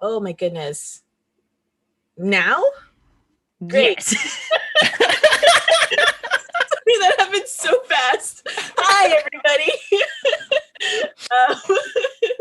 Oh my goodness. Now? Great. Yes. That happened so fast. Hi, everybody.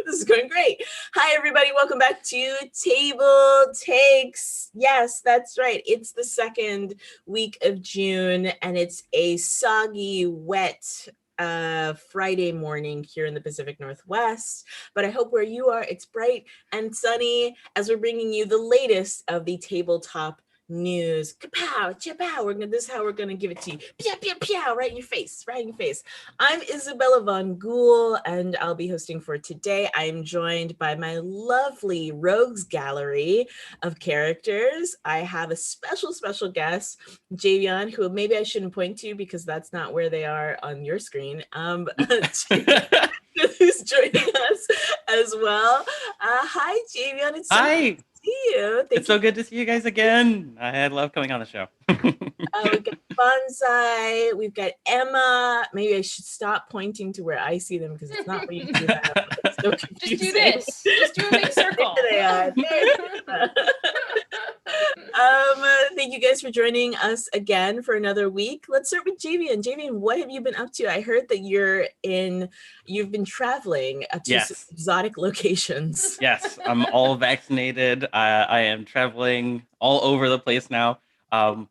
This is going great. Hi, everybody. Welcome back to Table Takes. Yes, that's right. It's the second week of June, and it's a soggy, wet Friday morning here in the Pacific Northwest. But I hope where you are, it's bright and sunny as we're bringing you the latest of the tabletop news. Kapow, chapow. This is how we're gonna give it to you. Pew, pew, pew, right in your face, right in your face. I'm Isabella Von Gool, and I'll be hosting for today. I'm joined by my lovely rogues gallery of characters. I have a special guest, Javion, who maybe I shouldn't point to because that's not where they are on your screen. Who's joining us as well. Hi, Javion. It's so Hi. see you. It's so good to see you guys again. I love coming on the show. We've got Bonsai. We've got Emma. Maybe I should stop pointing to where I see them because it's not where you do that. It's so confusing. Just do this. Just do a big circle. There they are. Thank you guys for joining us again for another week. Let's start with Javian. Javian, what have you been up to? I heard that you've been traveling to some exotic locations. Yes, I'm all vaccinated. I am traveling all over the place now. I'm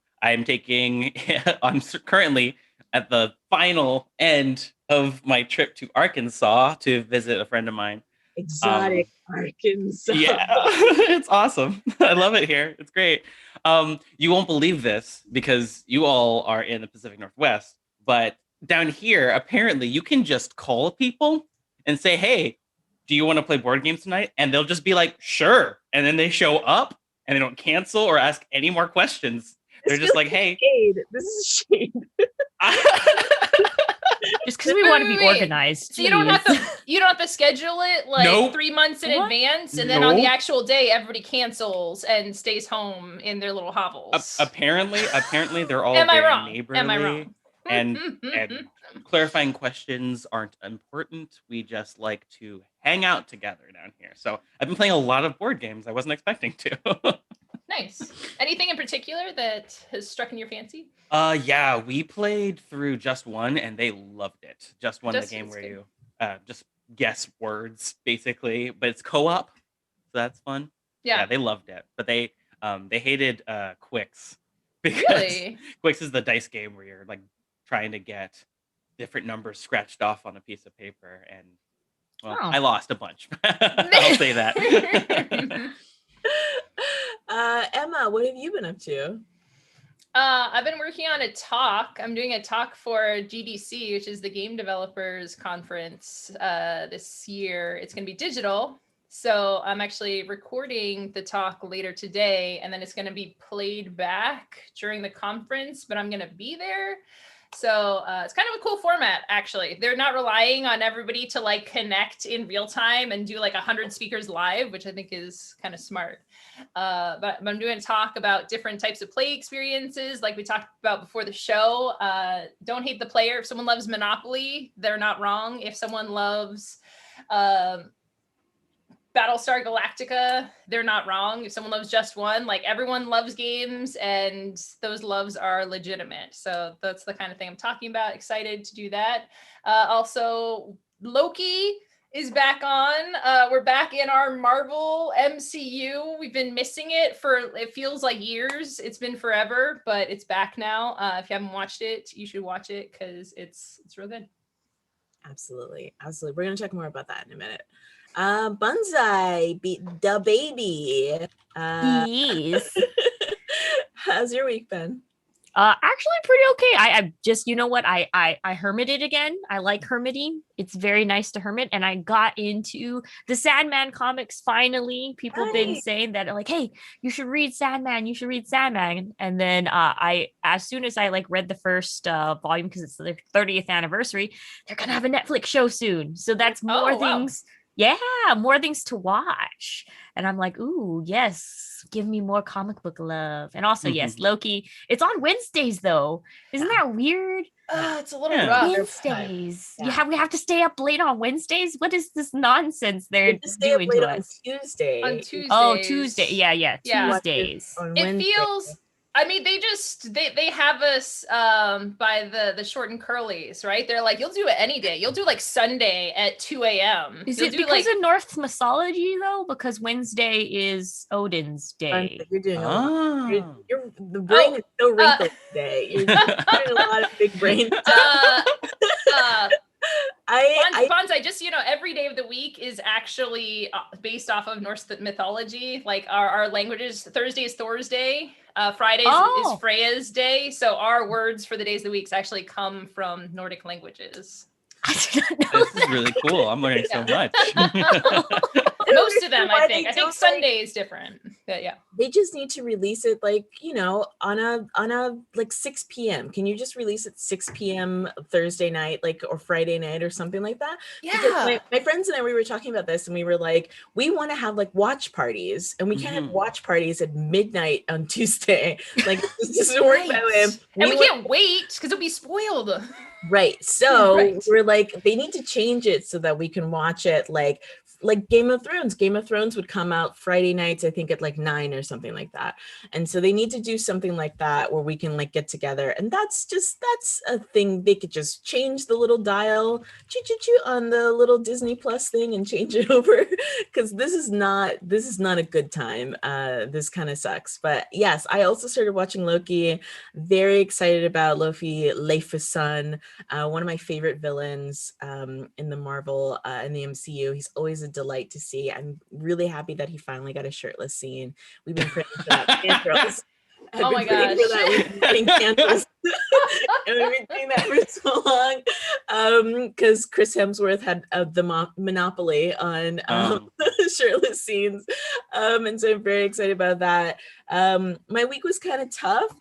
currently at the final end of my trip to Arkansas to visit a friend of mine. Exotic Arkansas. Yeah, it's awesome. I love it here. It's great. You won't believe this because you all are in the Pacific Northwest, but down here, apparently you can just call people and say, hey, do you want to play board games tonight? And they'll just be like, sure. And then they show up and they don't cancel or ask any more questions. They're just like, hey. This is shade. Just because we want to be organized. So you don't have to schedule it like 3 months in advance, and then on the actual day, everybody cancels and stays home in their little hovels. Apparently, they're all very neighborly. Am I wrong? And clarifying questions aren't important. We just like to hang out together down here. So I've been playing a lot of board games. I wasn't expecting to. Nice. Anything in particular that has struck in your fancy? Yeah, we played through Just One and they loved it. Just One, the game where you just guess words basically, but it's co-op, so that's fun. Yeah, they loved it, but they hated Quicks because Quicks is the dice game where you're like trying to get different numbers scratched off on a piece of paper, and I lost a bunch. I'll say that. Emma, what have you been up to? I've been working on a talk. I'm doing a talk for GDC, which is the Game Developers Conference this year. It's going to be digital. So I'm actually recording the talk later today, and then it's going to be played back during the conference, but I'm going to be there. So it's kind of a cool format, actually. They're not relying on everybody to like connect in real time and do like 100 speakers live, which I think is kind of smart. But I'm doing a talk about different types of play experiences, like we talked about before the show. Don't hate the player. If someone loves Monopoly, they're not wrong. If someone loves Battlestar Galactica, they're not wrong. If someone loves Just One, like everyone loves games and those loves are legitimate. So that's the kind of thing I'm talking about. Excited to do that. Also, Loki is back on. We're back in our Marvel MCU. We've been missing it it feels like years. It's been forever, but it's back now. If you haven't watched it, you should watch it because it's real good. Absolutely. We're going to talk more about that in a minute. Bonsai, the baby. Yes. How's your week been? Actually pretty okay. I just, you know what? I hermited again. I like hermiting. It's very nice to hermit. And I got into the Sandman comics finally. People have been saying that like, hey, you should read Sandman. You should read Sandman. And then as soon as I like read the first volume, because it's their 30th anniversary, they're gonna have a Netflix show soon. So that's more things. Wow. Yeah, more things to watch. And I'm like, ooh, yes, give me more comic book love. And also, yes, Loki. It's on Wednesdays, though. Isn't that weird? It's a little rough. Wednesdays. We have to stay up late on Wednesdays. What is this nonsense they're doing to us? On Tuesdays. Oh, Tuesday. Yeah. Tuesdays. It feels. I mean, they have us by the short and curlies, right? They're like, you'll do it any day. You'll do like Sunday at 2 a.m. Is it because of Norse mythology though? Because Wednesday is Odin's day. You're doing a lot. The brain is so wrinkled today. You're doing a lot of big brain stuff. Bonsai, just every day of the week is actually based off of Norse mythology. Like our languages, Thursday is Thursday, Friday is Freya's day. So our words for the days of the weeks actually come from Nordic languages. This is really cool. I'm learning so much. Most of them, I think. I think Sunday is different. But yeah. They just need to release it on a 6 p.m. Can you just release it 6 p.m. Thursday night, or Friday night or something like that? Yeah. Because my friends and I, we were talking about this and we were like, we want to have watch parties, and we can't have watch parties at midnight on Tuesday. This doesn't work that way. And we can't wait because it'll be spoiled. Right. So we're like, they need to change it so that we can watch it like Game of Thrones. Game of Thrones would come out Friday nights, I think at 9 or something like that. And so they need to do something like that where we can get together. And that's a thing. They could just change the little dial on the little Disney Plus thing and change it over, because this is not a good time. This kind of sucks. But yes, I also started watching Loki. Very excited about Leif's-son, one of my favorite villains in the Marvel in the MCU. He's always a delight to see. I'm really happy that he finally got a shirtless scene. We've been praying for that. Candles. Oh my gosh. We've been candles. And we've been doing that for so long because Chris Hemsworth had the monopoly on shirtless scenes. And so I'm very excited about that. My week was kind of tough.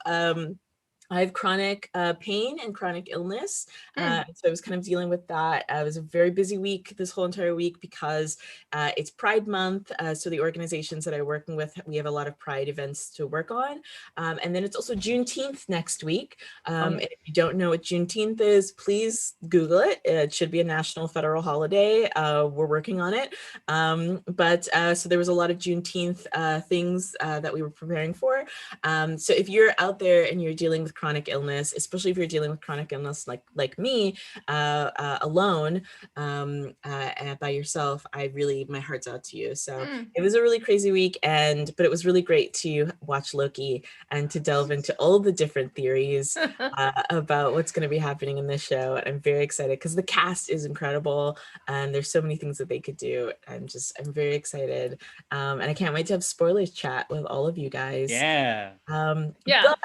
I have chronic pain and chronic illness. So I was kind of dealing with that. It was a very busy week, this whole entire week, because it's Pride Month. So the organizations that I'm working with, we have a lot of Pride events to work on. And then it's also Juneteenth next week. And if you don't know what Juneteenth is, please Google it. It should be a national federal holiday. We're working on it. So there was a lot of Juneteenth things that we were preparing for. So if you're out there and you're dealing with chronic illness, especially if you're dealing with chronic illness like me, alone, and by yourself, my heart's out to you. So it was a really crazy week, but it was really great to watch Loki and to delve into all the different theories about what's going to be happening in this show. And I'm very excited because the cast is incredible and there's so many things that they could do. I'm very excited. And I can't wait to have spoilers chat with all of you guys. Yeah. But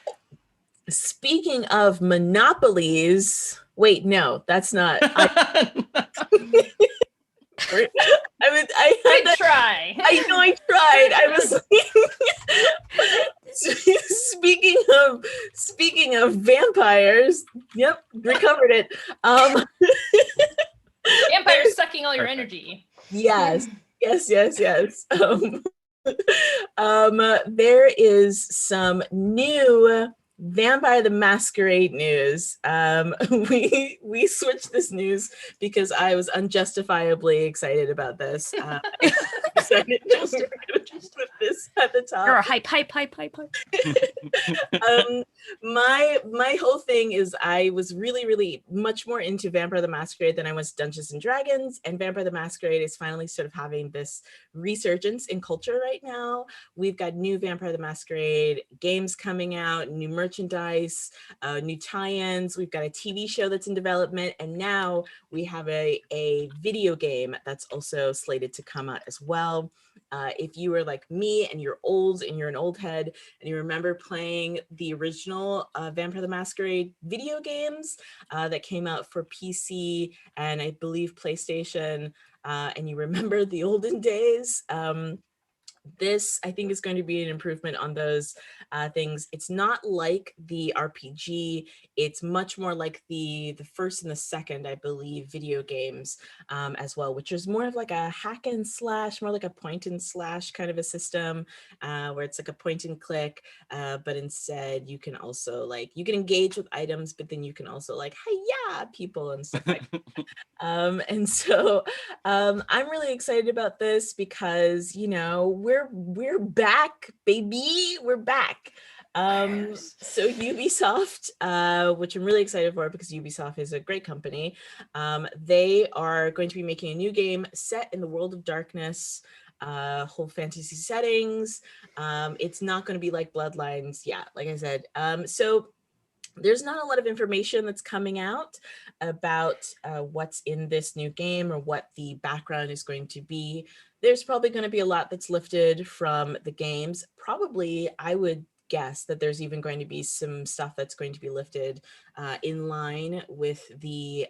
speaking of monopolies, wait, no, that's not. I try. I know I tried. I was speaking of vampires. Yep, recovered it. Vampires sucking all your energy. Yes. There is some new Vampire the Masquerade news. We switched this news because I was unjustifiably excited about this. Decided just to put this at the top. Or hype. My whole thing is I was really, really much more into Vampire the Masquerade than I was Dungeons and Dragons, and Vampire the Masquerade is finally sort of having this resurgence in culture right now. We've got new Vampire the Masquerade games coming out, new merchandise, new tie-ins. We've got a TV show that's in development, and now we have a video game that's also slated to come out as well. If you are like me and you're old and you're an old head and you remember playing the original Vampire the Masquerade video games that came out for PC and I believe PlayStation, and you remember the olden days, This, I think, is going to be an improvement on those things. It's not like the RPG. It's much more like the first and the second, I believe, video games as well, which is more of like a hack and slash, more like a point and slash kind of a system where it's like a point and click, but instead you can also like, you can engage with items, but then you can also like, hi-ya people and stuff like that. And so I'm really excited about this because, you know, we're back, baby, we're back. So Ubisoft, which I'm really excited for because Ubisoft is a great company. They are going to be making a new game set in the world of darkness, whole fantasy settings. It's not going to be like Bloodlines. Yeah, like I said. So there's not a lot of information that's coming out about what's in this new game or what the background is going to be. There's probably going to be a lot that's lifted from the games. Probably, I would guess that there's even going to be some stuff that's going to be lifted in line with the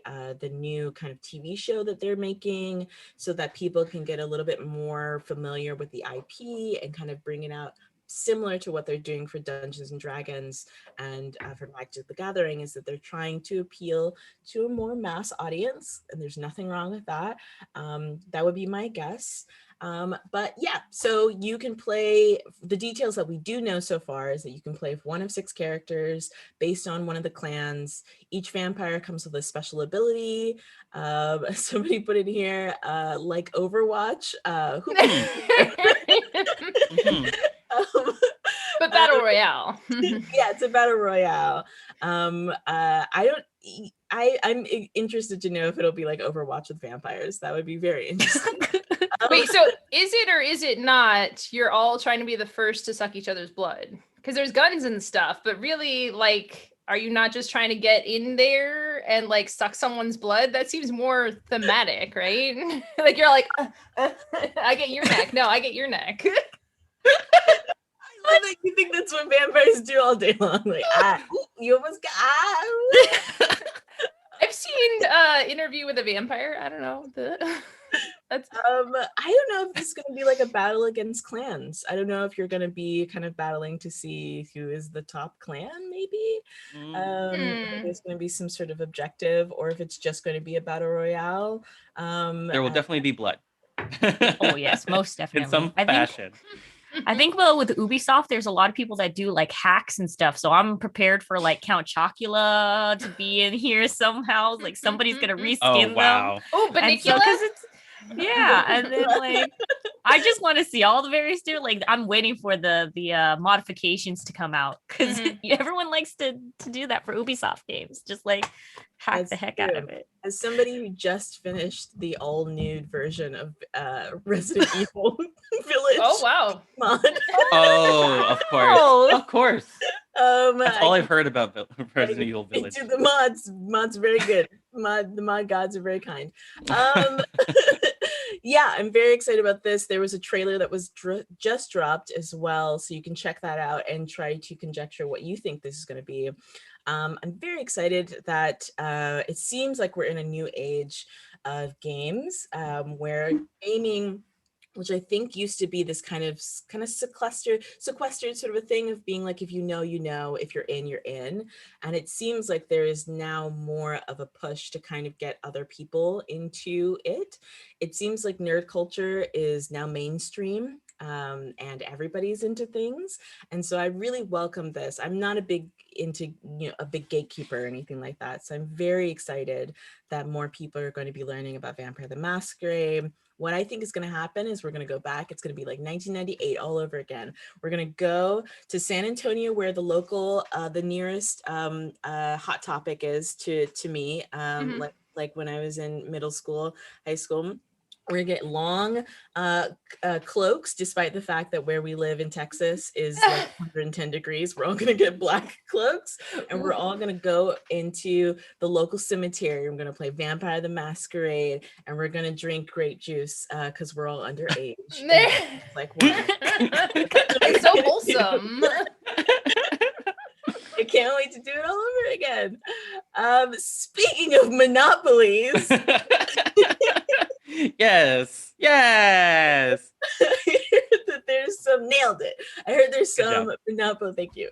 new kind of TV show that they're making, so that people can get a little bit more familiar with the IP and kind of bring it out similar to what they're doing for Dungeons and Dragons and for Magic the Gathering, is that they're trying to appeal to a more mass audience, and there's nothing wrong with that. That would be my guess. But yeah, so you can play, the details that we do know so far is that you can play one of 6 characters based on one of the clans. Each vampire comes with a special ability. Somebody put in here, like Overwatch. But Battle Royale. Yeah, it's a Battle Royale. I'm interested to know if it'll be like Overwatch with vampires. That would be very interesting. Wait, so is it or is it not you're all trying to be the first to suck each other's blood? Because there's guns and stuff, but really, like, are you not just trying to get in there and like suck someone's blood? That seems more thematic, right? Like you're like, I get your neck. No, I get your neck. I love that you think that's what vampires do all day long. Like, you almost got. I've seen Interview with a Vampire. I don't know. That's I don't know if this is going to be like a battle against clans. I don't know if you're going to be kind of battling to see who is the top clan, maybe. If there's going to be some sort of objective, or if it's just going to be a battle royale. There will definitely be blood. Oh yes, most definitely. In some fashion. I think, well, with Ubisoft, there's a lot of people that do like hacks and stuff. So I'm prepared for like Count Chocula to be in here somehow. Like somebody's gonna reskin them. Oh, but so, yeah, and then like I just want to see all the various different. Like I'm waiting for the modifications to come out because everyone likes to do that for Ubisoft games. Just like hack the heck out of it. As somebody who just finished the all nude version of Resident Evil Village. Oh wow! Mod. Oh, of course, of course. That's all I've heard about Resident Evil Village. The mods very good. The mod gods are very kind. Yeah, I'm very excited about this. There was a trailer that was just dropped as well, so you can check that out and try to conjecture what you think this is going to be. I'm very excited that it seems like we're in a new age of games where gaming, which I think used to be this kind of sequestered sort of a thing of being like, if you know, you know, if you're in, you're in. And it seems like there is now more of a push to kind of get other people into it. It seems like nerd culture is now mainstream. And everybody's into things, and so I really welcome this. I'm not a big gatekeeper or anything like that, so I'm very excited that more people are going to be learning about Vampire the Masquerade. What I think is going to happen is we're going to go back. It's going to be like 1998 all over again. We're going to go to San Antonio, where the local, the nearest Hot Topic is to me. Like when I was in middle school, high school. We're gonna get long cloaks, despite the fact that where we live in Texas is like 110 degrees. We're all gonna get black cloaks, and we're all gonna go into the local cemetery. We're gonna play Vampire the Masquerade, and we're gonna drink grape juice because we're all underage. Like, wow. It's so wholesome. I can't wait to do it all over again. Speaking of monopolies. Yes. I hear that there's nailed it. I heard there's Good some job. Monopoly. Thank you.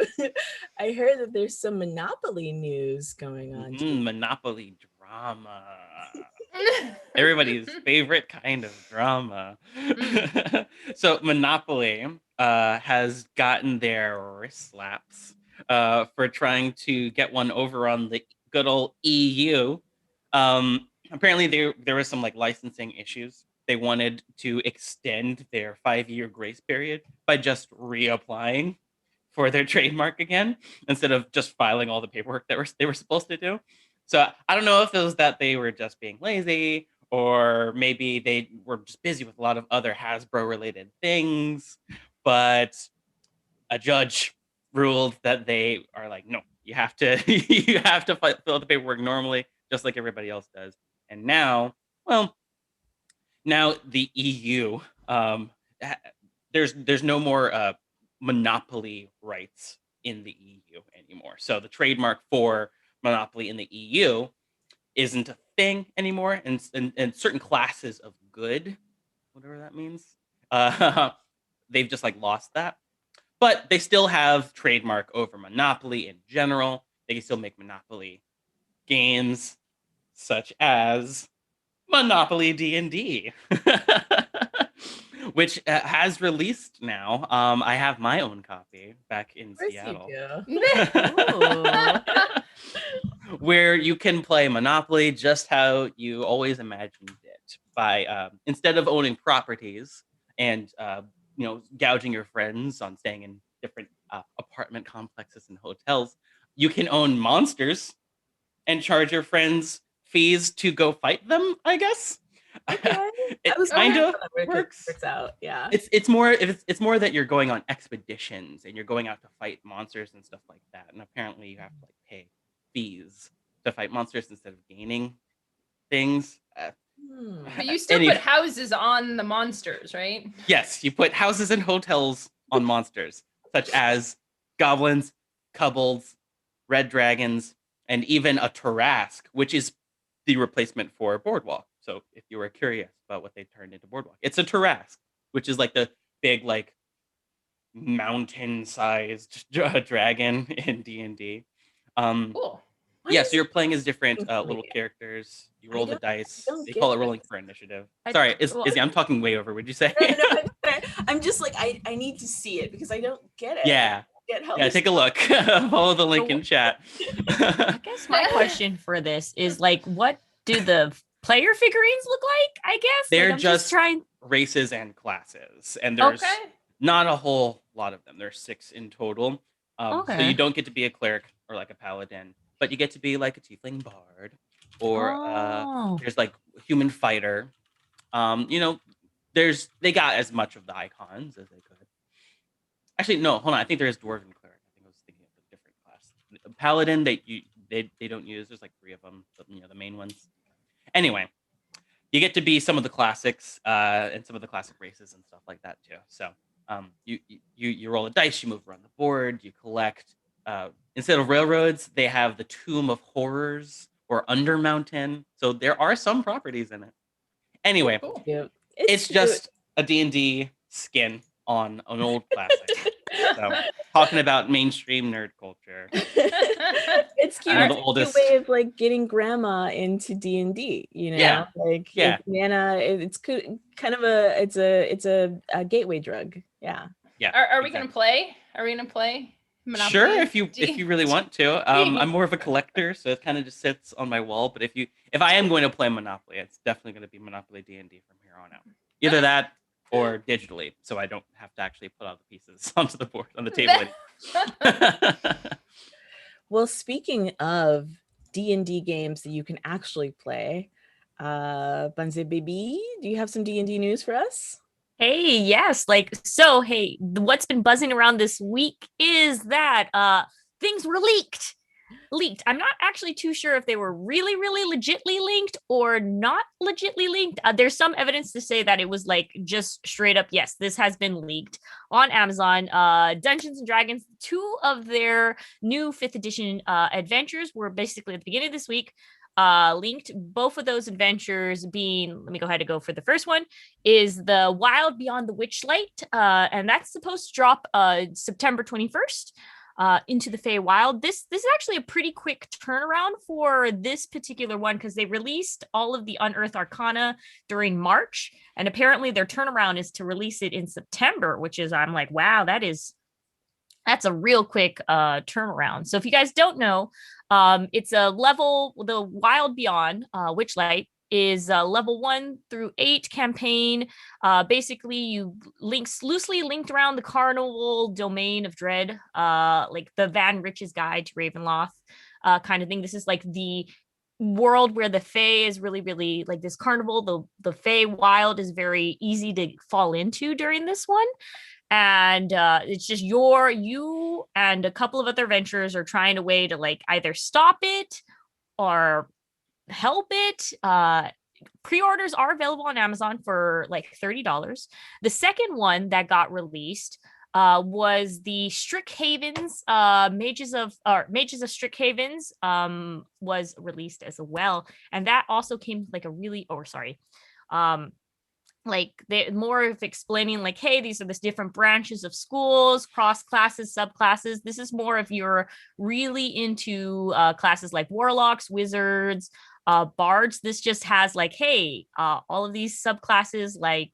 I heard that there's some Monopoly news going on. Monopoly drama. Everybody's favorite kind of drama. So Monopoly has gotten their wrist slaps for trying to get one over on the good old EU. Apparently there was some like licensing issues. They wanted to extend their 5-year grace period by just reapplying for their trademark again instead of just filing all the paperwork that they were supposed to do. So I don't know if it was that they were just being lazy, or maybe they were just busy with a lot of other Hasbro related things, but a judge ruled that they are like, no, you have to you have to fill out the paperwork normally, just like everybody else does. And now, well, now the EU, there's no more monopoly rights in the EU anymore. So the trademark for monopoly in the EU isn't a thing anymore, and certain classes of good, whatever that means, they've just like lost that. But they still have trademark over monopoly in general. They can still make monopoly games, such as Monopoly D&D, which has released now. I have my own copy back in Seattle. Where you can play Monopoly just how you always imagined it, by instead of owning properties and gouging your friends on staying in different apartment complexes and hotels, you can own monsters and charge your friends fees to go fight them, I guess. Okay. It kind of works out. Yeah. It's more that you're going on expeditions and you're going out to fight monsters and stuff like that. And apparently you have to like pay fees to fight monsters instead of gaining things. But you still put houses on the monsters, right? Yes, you put houses and hotels on monsters, such as goblins, kobolds, red dragons, and even a Tarrasque, which is the replacement for Boardwalk. So if you were curious about what they turned into Boardwalk, it's a Tarrasque, which is like the big like mountain-sized dragon in D&D. Cool. Yeah, so you're playing as different little characters. You roll the dice. They call it rolling for initiative. Sorry, Izzy, I'm talking way over. Would you say? No, I'm just like I need to see it because I don't get it. Yeah. Yeah, take a look. Follow the link in chat. I guess my question for this is like, what do the player figurines look like? I guess they're just races and classes, and there's not a whole lot of them. There's 6 in total. So you don't get to be a cleric or like a paladin, but you get to be like a tiefling bard, or there's like human fighter. They got as much of the icons as they could. Actually, no, hold on. I think there is dwarven cleric. I think I was thinking of a different class. Paladin, they don't use. There's like 3 of them, but the main ones. Anyway, you get to be some of the classics and some of the classic races and stuff like that too. So you roll a dice, you move around the board, you collect. Instead of railroads, they have the Tomb of Horrors or Undermountain. So there are some properties in it. Anyway, it's just a D&D skin on an old classic. So talking about mainstream nerd culture. It's cute. It's a way of like getting grandma into D&D, Yeah. Nana, it's kind of it's a gateway drug. Yeah. Are we gonna play? Are we gonna play Monopoly? Sure, if you really want to. I'm more of a collector, so it kind of just sits on my wall. But if I am going to play Monopoly, it's definitely going to be Monopoly D&D from here on out. Either that or digitally, so I don't have to actually put all the pieces onto the board on the table. Well, speaking of D&D games that you can actually play, Banze Baby, do you have some D&D news for us? Hey, yes. Hey, what's been buzzing around this week is that things were leaked. I'm not actually too sure if they were really, really legitly linked or not legitly linked. There's some evidence to say that it was like just straight up, yes, this has been leaked on Amazon. Dungeons and Dragons, 2 of their new 5th edition adventures were basically at the beginning of this week linked. Both of those adventures being, let me go ahead and go for the first one, is the Wild Beyond the Witchlight. And that's supposed to drop September 21st. Into the Feywild. This is actually a pretty quick turnaround for this particular one because they released all of the Unearthed Arcana during March, and apparently their turnaround is to release it in September, which is, I'm like, wow, that's a real quick turnaround. So if you guys don't know, it's a level, the Wild Beyond Witchlight is level 1 through 8 campaign. Basically, you loosely linked around the carnival domain of dread, like the Van Rich's Guide to Ravenloft kind of thing. This is like the world where the Fae is really, really like this carnival. The Fae Wild is very easy to fall into during this one. And it's just you and a couple of other adventurers are trying a way to like either stop it or help it. Pre-orders are available on Amazon for like $30. The second one that got released was the Strixhaven's Mages of Strixhaven's was released as well, and that also came like a really like they more of explaining like, hey, these are the different branches of schools, cross classes, subclasses. This is more if you're really into classes like warlocks, wizards, bards. This just has like, hey, all of these subclasses like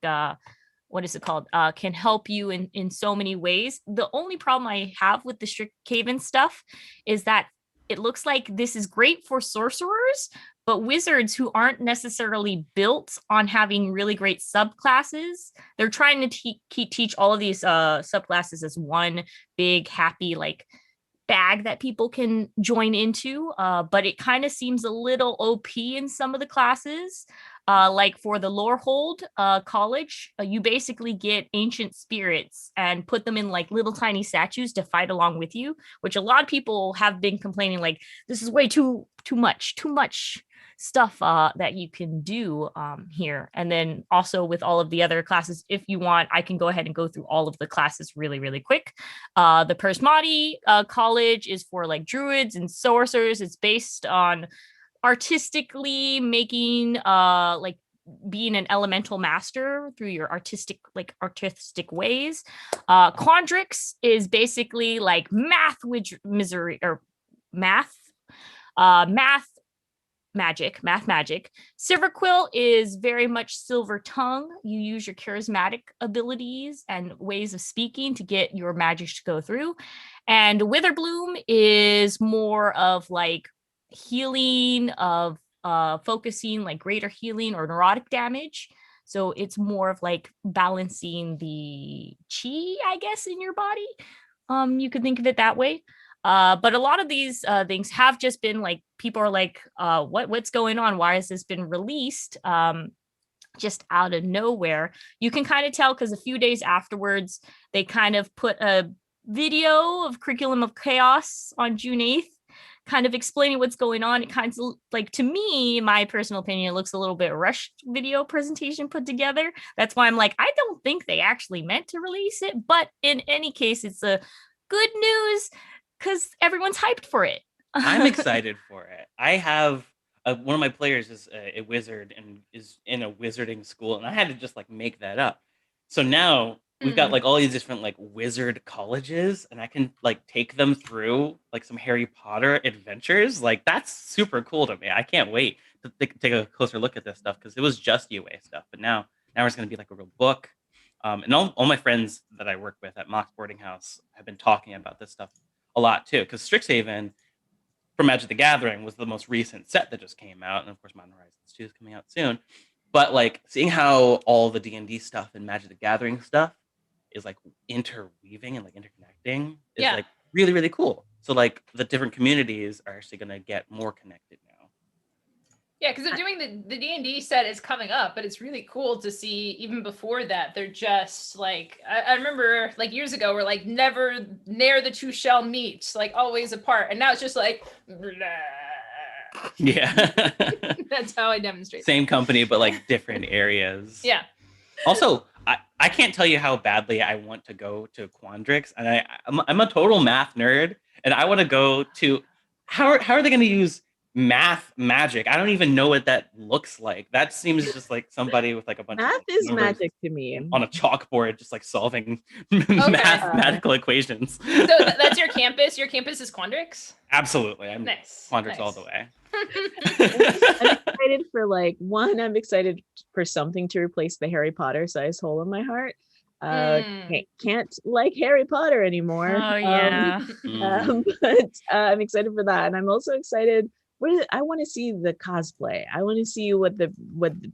what is it called, can help you in so many ways. The only problem I have with the Strixhaven stuff is that it looks like this is great for sorcerers, but wizards who aren't necessarily built on having really great subclasses, they're trying to teach all of these subclasses as one big happy like bag that people can join into, but it kind of seems a little OP in some of the classes. Like for the Lorehold college, you basically get ancient spirits and put them in like little tiny statues to fight along with you, which a lot of people have been complaining like this is way too much stuff that you can do here. And then also with all of the other classes, if you want, I can go ahead and go through all of the classes really, really quick. The Persmati college is for like druids and sorcerers. It's based on artistically making like being an elemental master through your artistic ways. Quandrix is basically like math magic. Silverquill is very much silver tongue. You use your charismatic abilities and ways of speaking to get your magic to go through. And Witherbloom is more of like healing, of focusing like greater healing or neurotic damage. So it's more of like balancing the chi, I guess, in your body. You could think of it that way. But a lot of these things have just been like, people are like, what's going on? Why has this been released? Just out of nowhere. You can kind of tell because a few days afterwards, they kind of put a video of Curriculum of Chaos on June 8th, kind of explaining what's going on. It kind of like, to me, my personal opinion, it looks a little bit rushed video presentation put together. That's why I'm like, I don't think they actually meant to release it. But in any case, it's a good news because everyone's hyped for it. I'm excited for it. I have one of my players is a wizard and is in a wizarding school, and I had to just like make that up. So now we've got like all these different like wizard colleges, and I can like take them through like some Harry Potter adventures. Like that's super cool to me. I can't wait to take a closer look at this stuff because it was just UA stuff, but now it's going to be like a real book. And all my friends that I work with at Mox Boarding House have been talking about this stuff a lot too, because Strixhaven from Magic the Gathering was the most recent set that just came out, and of course Modern Horizons 2 is coming out soon. But like seeing how all the D&D stuff and Magic the Gathering stuff is like interweaving and like interconnecting is like really, really cool. So like the different communities are actually going to get more connected now. Yeah, because they're doing the D&D set is coming up, but it's really cool to see even before that. They're just like, I remember like years ago, we're like, never, ne'er the two shall meet, like always apart. And now it's just like, blah. Yeah. That's how I demonstrate. Same company, but like different areas. Yeah. Also, I can't tell you how badly I want to go to Quandrix, and I'm a total math nerd, and I want to go to, how are they going to use math magic. I don't even know what that looks like. That seems just like somebody with like a bunch Math of is numbers magic to me. on a chalkboard, just like solving mathematical equations. So that's your campus? Your campus is Quandrix? Absolutely. I'm nice. Quandrix all the way. I'm excited for like I'm excited for something to replace the Harry Potter size hole in my heart. Can't like Harry Potter anymore. Oh yeah. But I'm excited for that, and I'm also excited. I want to see the cosplay. I want to see what the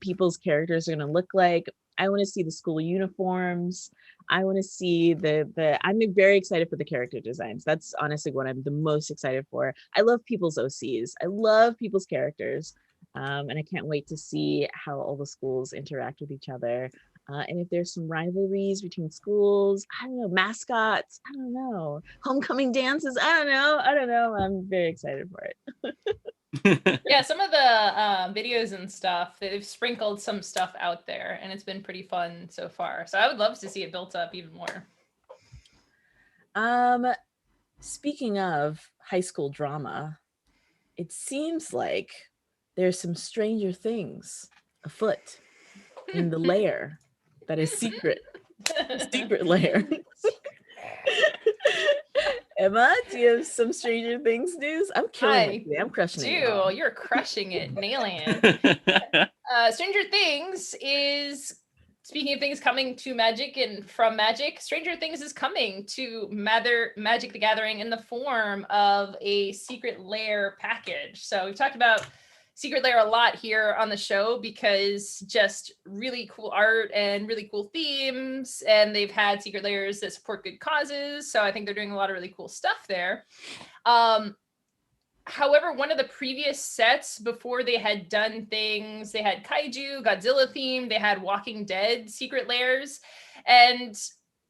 people's characters are going to look like. I want to see the school uniforms. I want to see I'm very excited for the character designs. That's honestly what I'm the most excited for. I love people's OCs. I love people's characters. And I can't wait to see how all the schools interact with each other. And if there's some rivalries between schools, I don't know, mascots, I don't know, homecoming dances, I don't know. I'm very excited for it. Yeah, some of the videos and stuff, they've sprinkled some stuff out there, and it's been pretty fun so far. So I would love to see it built up even more. Speaking of high school drama, it seems like there's some stranger things afoot in the lair that is secret lair. Emma, do you have some Stranger Things news? I'm killing it today. I'm crushing it. You're crushing it, nailing it. Stranger Things is, speaking of things coming to Magic and from Magic, Stranger Things is coming to Magic the Gathering in the form of a Secret Lair package. So we've talked about Secret Lair a lot here on the show because just really cool art and really cool themes, and they've had Secret Lairs that support good causes, so I think they're doing a lot of really cool stuff there. However, one of the previous sets before they had done things, they had Kaiju, Godzilla themed, they had Walking Dead Secret Lairs, and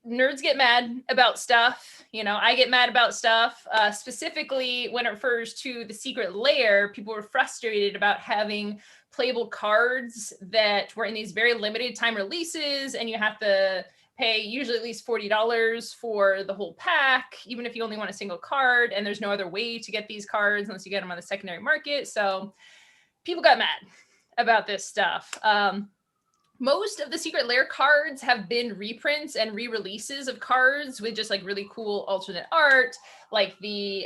nerds get mad about stuff. I get mad about stuff. Specifically, when it refers to the Secret Lair, people were frustrated about having playable cards that were in these very limited time releases, and you have to pay usually at least $40 for the whole pack, even if you only want a single card, and there's no other way to get these cards unless you get them on the secondary market. So people got mad about this stuff. Most of the Secret Lair cards have been reprints and re-releases of cards with just like really cool alternate art, like the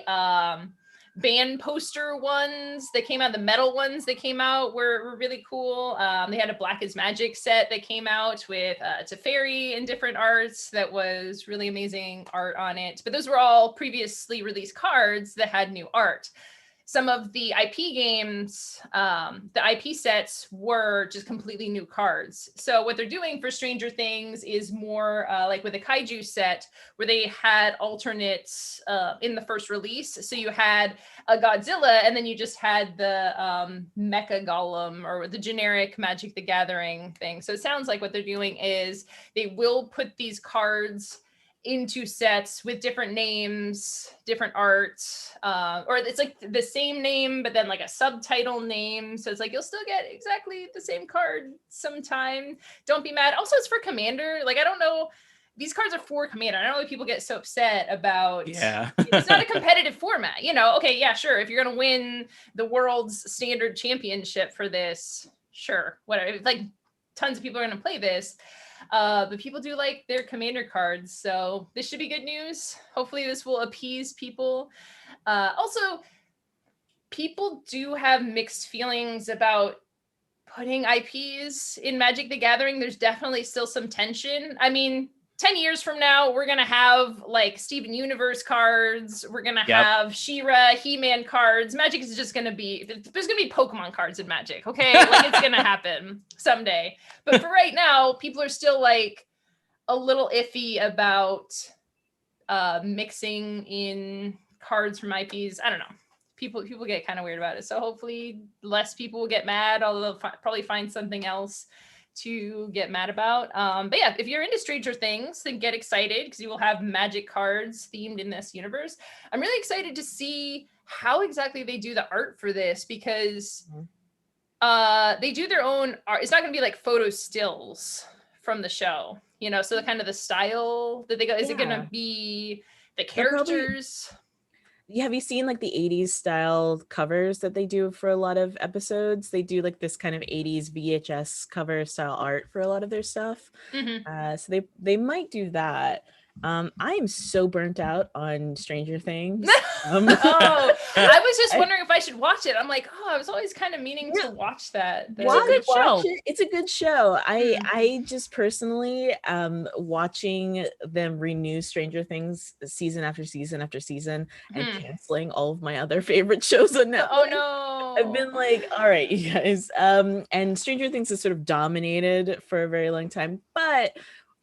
band poster ones that came out, the metal ones that came out were really cool. They had a Black is Magic set that came out with Teferi and different arts that was really amazing art on it. But those were all previously released cards that had new art. Some of the IP games, the IP sets were just completely new cards. So what they're doing for Stranger Things is more like with the Kaiju set, where they had alternates in the first release. So you had a Godzilla, and then you just had the Mecha Golem or the generic Magic the Gathering thing. So it sounds like what they're doing is they will put these cards into sets with different names, different art, or it's like the same name, but then like a subtitle name. So it's like, you'll still get exactly the same card sometime. Don't be mad. Also, it's for Commander. Like, I don't know. These cards are for Commander. I don't know why people get so upset about, it's not a competitive format, okay, yeah, sure. If you're going to win the world's standard championship for this, sure, whatever. Like tons of people are going to play this. But people do like their Commander cards, so this should be good news. Hopefully this will appease people. Also, people do have mixed feelings about putting IPs in Magic the Gathering. There's definitely still some tension. I mean, 10 years from now, we're going to have like Steven Universe cards. We're going to have She-Ra, He-Man cards. Magic is just going to be, there's going to be Pokemon cards in Magic. Okay. Like it's going to happen someday. But for right now, people are still like a little iffy about mixing in cards from IPs. I don't know. People get kind of weird about it. So hopefully less people will get mad, although they'll probably find something else to get mad about. But yeah, if you're into Stranger Things, then get excited because you will have Magic cards themed in this universe. I'm really excited to see how exactly they do the art for this because they do their own art. It's not going to be like photo stills from the show, so the kind of the style that they go, is it going to be the characters? have you seen like the 80s style covers that they do for a lot of episodes? They do like this kind of 80s VHS cover style art for a lot of their stuff. So they might do that. I am so burnt out on Stranger Things. Oh, I was just wondering if I should watch it. I'm like, oh, I was always kind of meaning to watch that. It's a good show. It's a good show. I just personally watching them renew Stranger Things season after season after season and canceling all of my other favorite shows on Netflix. Oh no. I've been like, all right, you guys. And Stranger Things has sort of dominated for a very long time, but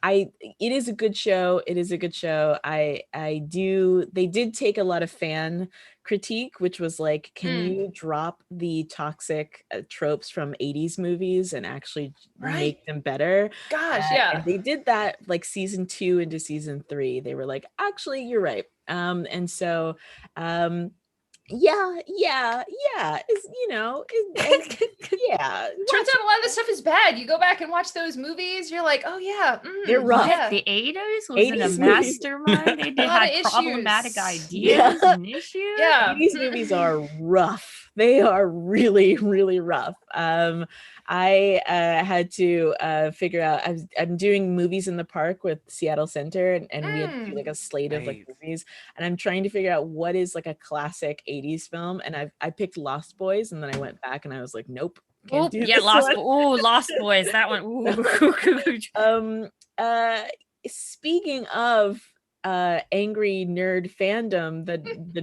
it is a good show. It is a good show. They did take a lot of fan critique, which was like, can you drop the toxic tropes from 80s movies and actually make them better? Gosh, yeah. And they did that like season 2 into season 3. They were like, actually, you're right. And so yeah, it's, yeah. Turns out a lot of this stuff is bad. You go back and watch those movies, you're like, oh yeah, they're rough. Yeah. The 80s was it a mastermind? They had problematic ideas and issues. Yeah, these movies are rough. They are really, really rough. I had to figure out. I'm doing movies in the park with Seattle Center, and we had to do like a slate of like movies, and I'm trying to figure out what is like a classic 80s film, and I picked Lost Boys, and then I went back and I was like, nope. Lost Boys. That one. Speaking of angry nerd fandom that the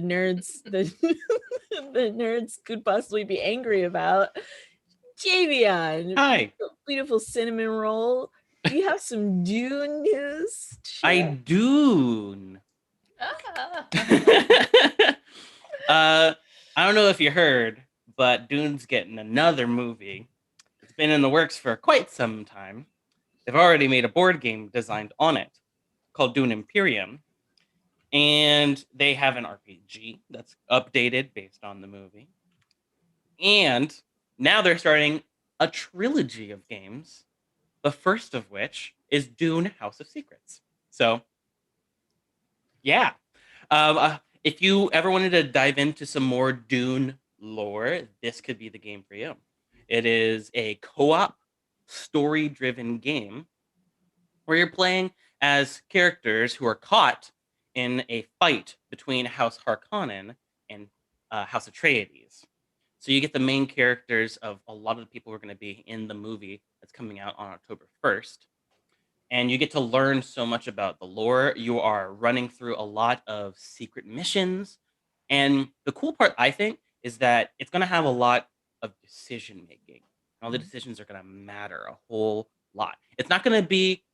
nerds could possibly be angry about. Javion, hi, beautiful cinnamon roll. Do you have some Dune news? I Dune. I don't know if you heard, but Dune's getting another movie. It's been in the works for quite some time. They've already made a board game designed on it called Dune Imperium. And they have an RPG that's updated based on the movie. And now they're starting a trilogy of games, the first of which is Dune House of Secrets. So, yeah. If you ever wanted to dive into some more Dune lore, this could be the game for you. It is a co-op, story-driven game where you're playing as characters who are caught in a fight between House Harkonnen and House Atreides. So you get the main characters of a lot of the people who are going to be in the movie that's coming out on October 1st. And you get to learn so much about the lore. You are running through a lot of secret missions. And the cool part, I think, is that it's going to have a lot of decision making. All the decisions are going to matter a whole lot. It's not going to be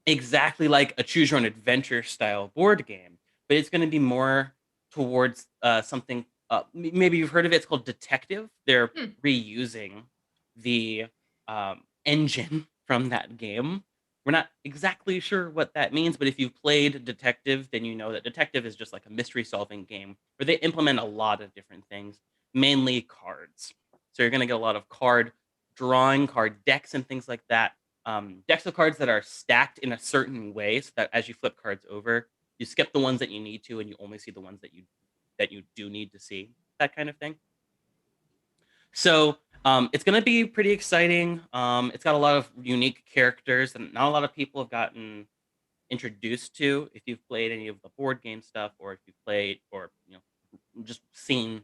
exactly like a choose your own adventure style board game, but it's going to be more towards something. Maybe you've heard of it. It's called Detective. They're reusing the engine from that game. We're not exactly sure what that means, but if you've played Detective, then you know that Detective is just like a mystery solving game where they implement a lot of different things, mainly cards. So you're going to get a lot of card drawing, card decks, and things like that. Decks of cards that are stacked in a certain way so that as you flip cards over, you skip the ones that you need to and you only see the ones that you do need to see, that kind of thing. So it's going to be pretty exciting. It's got a lot of unique characters that not a lot of people have gotten introduced to if you've played any of the board game stuff, or if you've played or just seen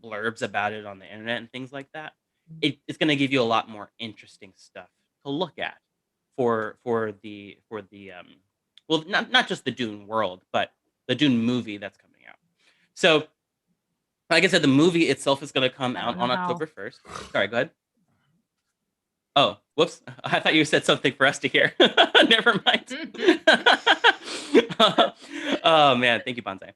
blurbs about it on the internet and things like that. It's going to give you a lot more interesting stuff to look at for the well, not just the Dune world, but the Dune movie that's coming out. So, like I said, the movie itself is going to come out on October 1st. Sorry, go ahead. Oh, whoops. I thought you said something for us to hear. Never mind. Oh, man. Thank you, Bonsai.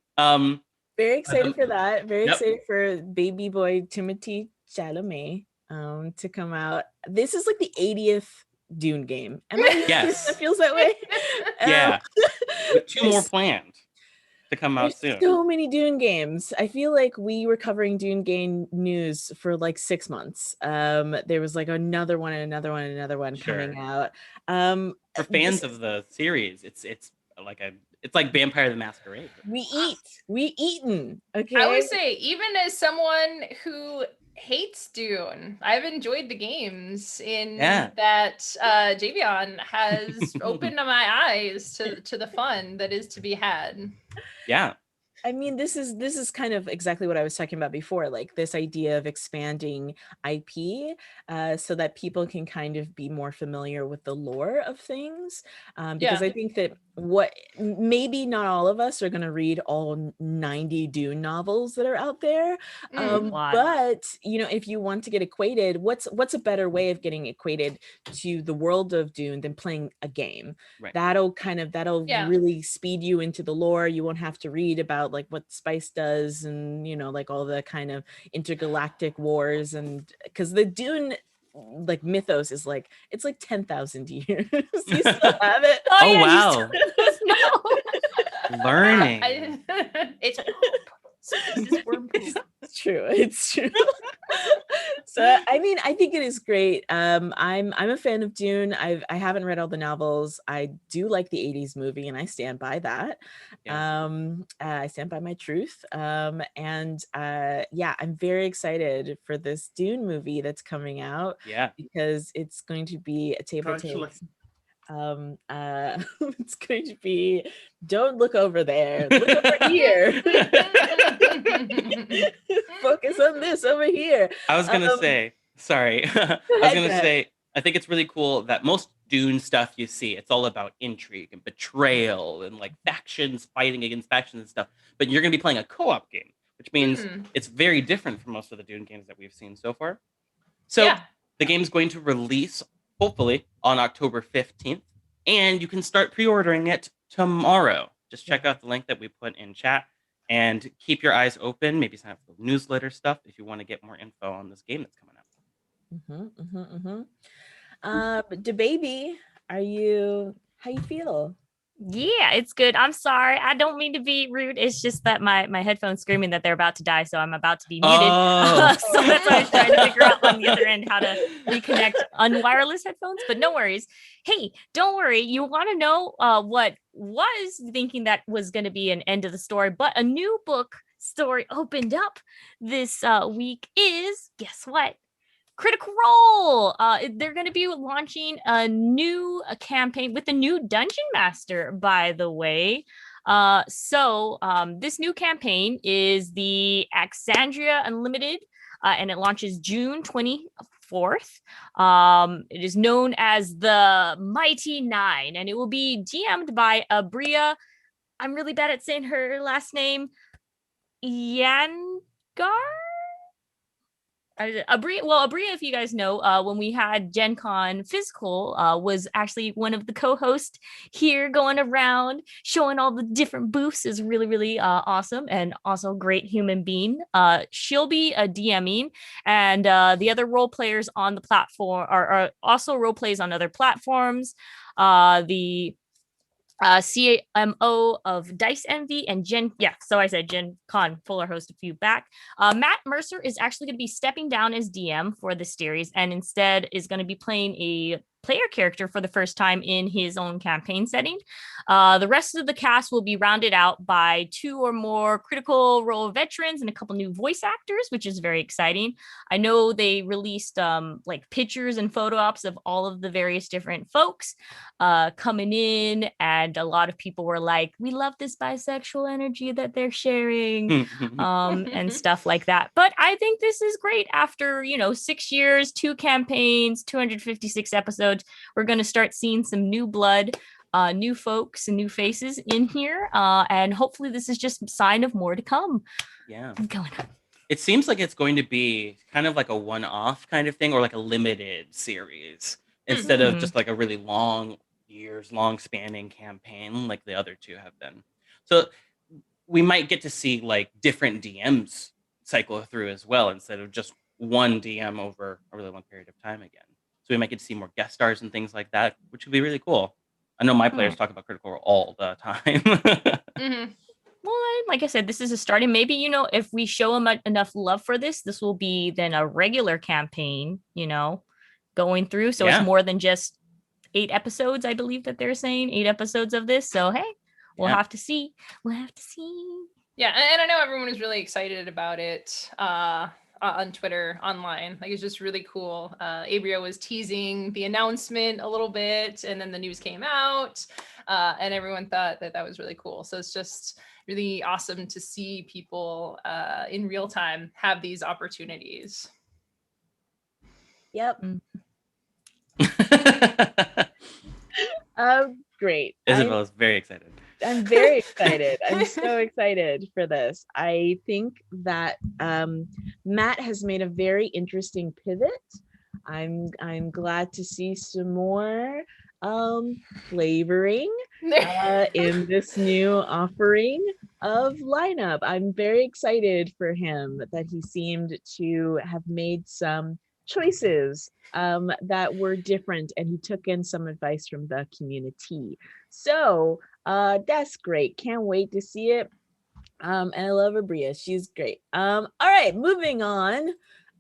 Very excited for that. Very excited for baby boy Timothée Chalamet to come out. This is like the 80th Dune game. Yes. It feels that way. Yeah. With 2 more planned to come out soon. So many Dune games. I feel like we were covering Dune game news for like 6 months. There was like another one coming out. For fans of the series, it's it's like Vampire the Masquerade. We eaten. Okay. I would say, even as someone who hates Dune, I've enjoyed the games in that Javion has opened my eyes to the fun that is to be had. Yeah. I mean, this is kind of exactly what I was talking about before, like this idea of expanding IP so that people can kind of be more familiar with the lore of things. Because I think that maybe not all of us are going to read all 90 Dune novels that are out there. But, if you want to get acquainted, what's a better way of getting acquainted to the world of Dune than playing a game? Right. That'll really speed you into the lore. You won't have to read about like what spice does and like all the kind of intergalactic wars, and because the Dune like mythos is like it's like 10,000 years. You still have it? Oh wow. Learning. It's it's true. So I mean, I think it is great. I'm a fan of Dune. I haven't read all the novels. I do like the 80s movie, and I stand by that. I stand by my truth. I'm very excited for this Dune movie that's coming out. Yeah, because it's going to be a TableTakes. It's going to be, don't look over there, look over here. Focus on this over here. I was gonna say, sorry. I was gonna say, I think it's really cool that most Dune stuff you see, it's all about intrigue and betrayal and like factions fighting against factions and stuff. But you're gonna be playing a co-op game, which means it's very different from most of the Dune games that we've seen so far. So the game's going to release hopefully on October 15th, and you can start pre-ordering it tomorrow. Just check out the link that we put in chat and keep your eyes open. Maybe sign up for newsletter stuff if you want to get more info on this game that's coming out. DeBaby, how you feel? Yeah, it's good. I'm sorry. I don't mean to be rude. It's just that my headphones screaming that they're about to die, so I'm about to be muted. So that's why I was trying to figure out on the other end how to reconnect unwireless headphones, but no worries. Hey, don't worry. You want to know what was thinking that was going to be an end of the story, but a new book story opened up this week is, guess what? Critical Role. They're going to be launching a new campaign with a new dungeon master, by the way. So this new campaign is the Alexandria Unlimited, and it launches June 24th. It is known as the Mighty Nine, and it will be DM'd by Abria. I'm really bad at saying her last name. Yangar? Abria, if you guys know, when we had Gen Con Physical, was actually one of the co-hosts here, going around showing all the different booths. Is really, really awesome, and also great human being. She'll be DMing, and the other role players on the platform are also role plays on other platforms. The CMO of Dice Envy and Gen Con, Fuller host a few back. Matt Mercer is actually going to be stepping down as DM for the series, and instead is going to be playing a player character for the first time in his own campaign setting. The rest of the cast will be rounded out by 2 or more Critical Role veterans and a couple new voice actors, which is very exciting. I know they released like pictures and photo ops of all of the various different folks coming in, and a lot of people were like, we love this bisexual energy that they're sharing, and stuff like that. But I think this is great. After 6 years, 2 campaigns, 256 episodes, we're going to start seeing some new blood, new folks and new faces in here, and hopefully this is just a sign of more to come. Yeah, going on. It seems like it's going to be kind of like a one-off kind of thing, or like a limited series instead of just like a really years-long spanning campaign like the other 2 have been. So we might get to see like different DMs cycle through as well, instead of just one DM over a really long period of time again. So we might get to see more guest stars and things like that, which would be really cool. I know my players talk about Critical Role all the time. Well, like I said, this is a start, and maybe if we show them enough love for this will be then a regular campaign, going through. So it's more than just 8 episodes. I believe that they're saying 8 episodes of this. So hey, We'll have to see. We'll have to see. Yeah, and I know everyone is really excited about it on Twitter, online. Like, it's just really cool. Abrio was teasing the announcement a little bit, and then the news came out, and everyone thought that was really cool. So it's just really awesome to see people in real time have these opportunities. Yep. Great. Isabella's very excited. I'm very excited. I'm so excited for this. I think that Matt has made a very interesting pivot. I'm glad to see some more flavoring in this new offering of lineup. I'm very excited for him that he seemed to have made some choices that were different, and he took in some advice from the community. So that's great. Can't wait to see it. And I love Abria. She's great. All right, moving on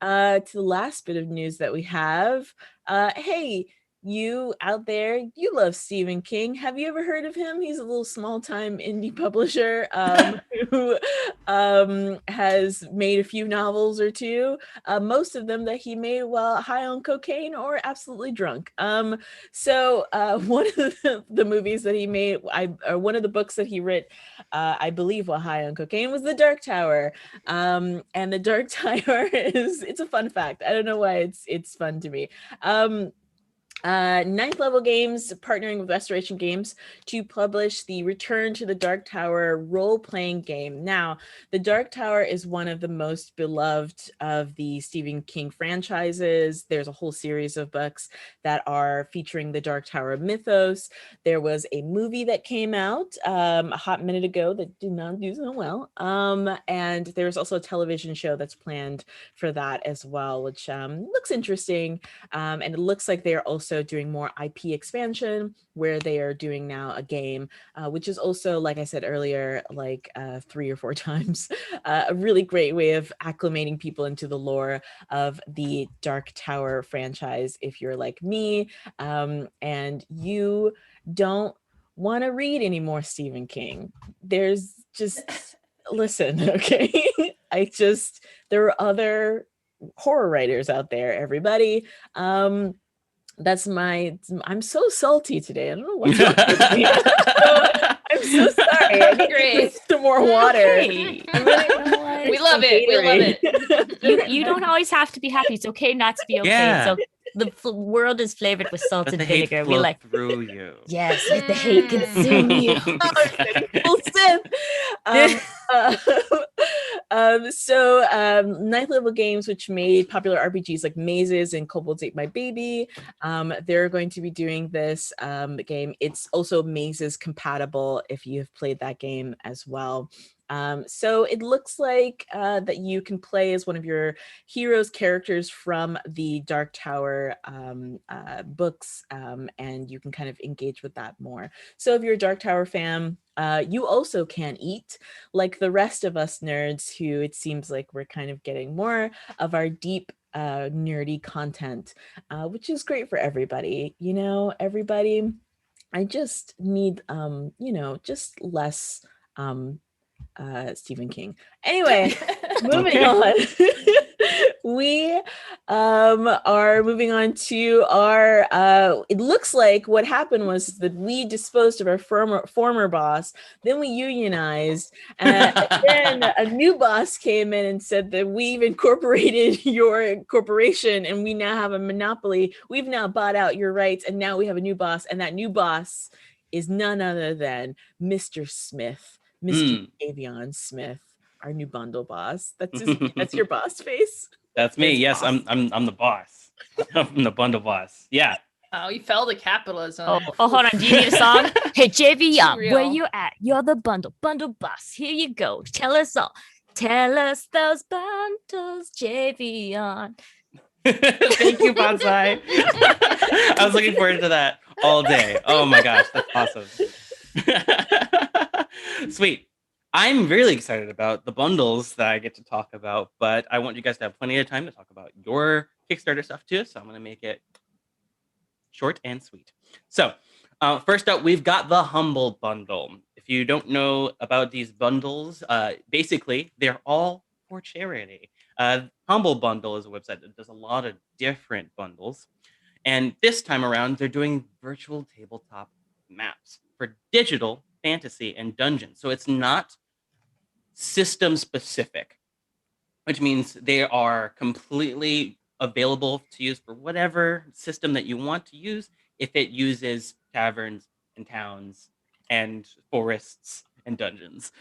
to the last bit of news that we have. Hey, you out there, you love Stephen King. Have you ever heard of him? He's a little small-time indie publisher who has made a few novels or two, most of them that he made while high on cocaine or absolutely drunk. So one of the movies that he made, or one of the books that he wrote, I believe while high on cocaine, was The Dark Tower. And The Dark Tower it's a fun fact. I don't know why it's fun to me. Ninth Level Games partnering with Restoration Games to publish the Return to the Dark Tower role-playing game. Now, the Dark Tower is one of the most beloved of the Stephen King franchises. There's a whole series of books that are featuring the Dark Tower mythos. There was a movie that came out a hot minute ago that did not do so well. And there's also a television show that's planned for that as well, which looks interesting. And it looks like they're also doing more IP expansion, where they are doing now a game, which is also, like I said earlier, like 3 or 4 times, a really great way of acclimating people into the lore of the Dark Tower franchise. If you're like me and you don't want to read any more Stephen King, there's just, listen, okay? There are other horror writers out there, everybody. I'm so salty today. I don't know what's wrong with me. I'm so sorry. I need to drink some more water. Okay. We love it. We love it. You don't always have to be happy. It's okay not to be okay. Yeah. So the world is flavored with salt and vinegar. We like through you. Yes, let the hate consume you. Ninth Level Games, which made popular RPGs like Mazes and Kobolds Ate My Baby, they're going to be doing this game. It's also Mazes compatible if you've played that game as well. So it looks like that you can play as one of your heroes' characters from the Dark Tower books, and you can kind of engage with that more. So if you're a Dark Tower fan, you also can eat like the rest of us nerds, who it seems like we're kind of getting more of our deep nerdy content, which is great for everybody. You know, everybody, I just need just less Stephen King. Anyway, moving on. We are moving on to our it looks like what happened was that we disposed of our former boss, then we unionized, and then a new boss came in and said that we've incorporated your corporation and we now have a monopoly. We've now bought out your rights, and now we have a new boss, and that new boss is none other than Mr. Smith. Mr. Avion Smith, our new bundle boss. That's your boss face. That's me. Yes, I'm the boss. I'm the bundle boss. Yeah. Oh, you fell to capitalism. Oh, hold on. Do you need a song? Hey, JV, where you at? You're the bundle boss. Here you go. Tell us all. Tell us those bundles, JV on. Thank you, Bonsai. I was looking forward to that all day. Oh my gosh, that's awesome. Sweet. I'm really excited about the bundles that I get to talk about, but I want you guys to have plenty of time to talk about your Kickstarter stuff too, so I'm going to make it short and sweet. So first up, we've got the Humble Bundle. If if you don't know about these bundles, basically they're all for charity. Humble Bundle is a website that does a lot of different bundles. And this time around, they're doing virtual tabletop maps for digital fantasy and dungeons. So it's not system specific, which means they are completely available to use for whatever system that you want to use if it uses taverns and towns and forests and dungeons.